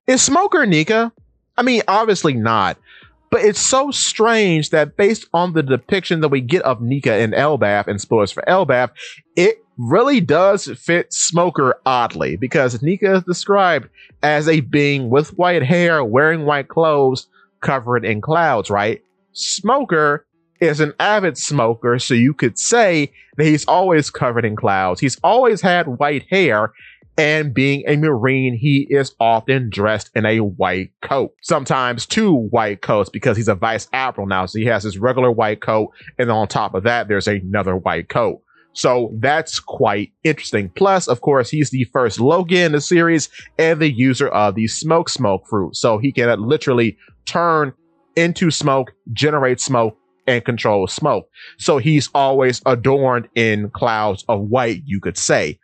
Is Smoker Nika? I mean, obviously not. But it's so strange that based on the depiction that we get of Nika in Elbaf, and spoilers for Elbaf, it really does fit Smoker oddly, because Nika is described as a being with white hair, wearing white clothes, covered in clouds, right? Smoker is an avid smoker, so you could say that he's always covered in clouds. He's always had white hair, and being a Marine, he is often dressed in a white coat. Sometimes two white coats, because he's a vice admiral now. So he has his regular white coat, and on top of that, there's another white coat. So that's quite interesting. Plus, of course, he's the first Logia in the series and the user of the smoke fruit. So he can literally turn into smoke, generate smoke, and control smoke. So he's always adorned in clouds of white, you could say.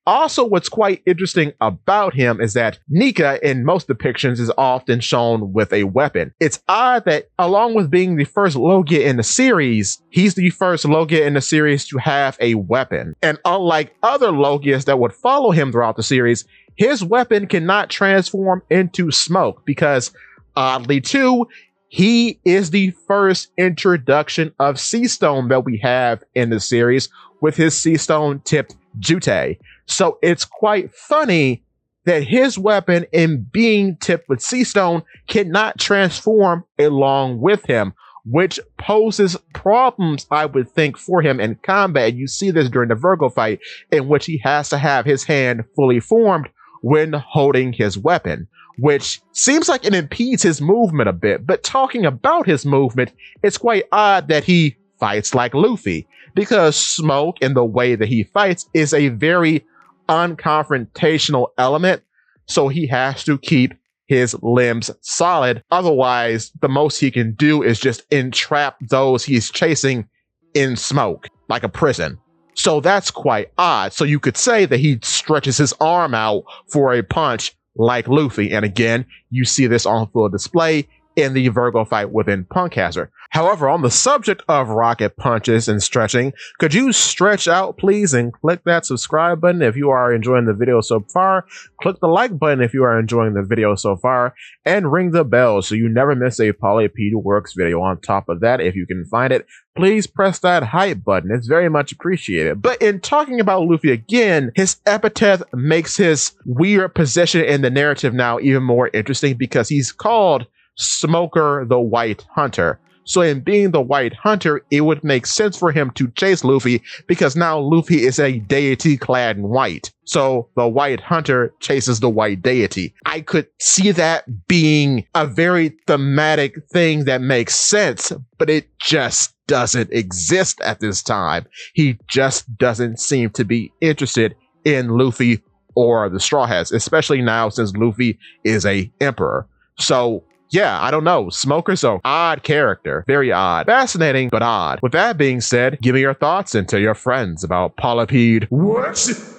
Also, what's quite interesting about him is that Nika in most depictions is often shown with a weapon. It's odd that along with being the first Logia in the series, he's the first Logia in the series to have a weapon. And unlike other Logias that would follow him throughout the series, his weapon cannot transform into smoke because, oddly too, he is the first introduction of Sea Stone that we have in the series with his Sea Stone tipped Jute. So it's quite funny that his weapon, in being tipped with Sea Stone, cannot transform along with him, which poses problems, I would think, for him in combat. You see this during the Virgo fight, in which he has to have his hand fully formed when holding his weapon, which seems like it impedes his movement a bit. But talking about his movement, it's quite odd that he fights like Luffy, because smoke in the way that he fights is a very unconfrontational element, so he has to keep his limbs solid. Otherwise, the most he can do is just entrap those he's chasing in smoke, like a prison. So that's quite odd. So you could say that he stretches his arm out for a punch like Luffy. And again, you see this on full display in the Virgo fight within Punkhazard. However, on the subject of rocket punches and stretching, could you stretch out, please, and click that subscribe button if you are enjoying the video so far. Click the like button if you are enjoying the video so far, and ring the bell so you never miss a Polypede Works video. On top of that, if you can find it, please press that hype button. It's very much appreciated. But in talking about Luffy again, his epithet makes his weird position in the narrative now even more interesting, because he's called Smoker the White Hunter. So in being the White Hunter, it would make sense for him to chase Luffy, because now Luffy is a deity clad in white. So the White Hunter chases the white deity. I could see that being a very thematic thing that makes sense, but it just doesn't exist at this time. He just doesn't seem to be interested in Luffy or the Straw Hats, especially now since Luffy is a emperor. So yeah, I don't know. Smoker's an odd character. Very odd. Fascinating, but odd. With that being said, give me your thoughts and tell your friends about Polypede Works.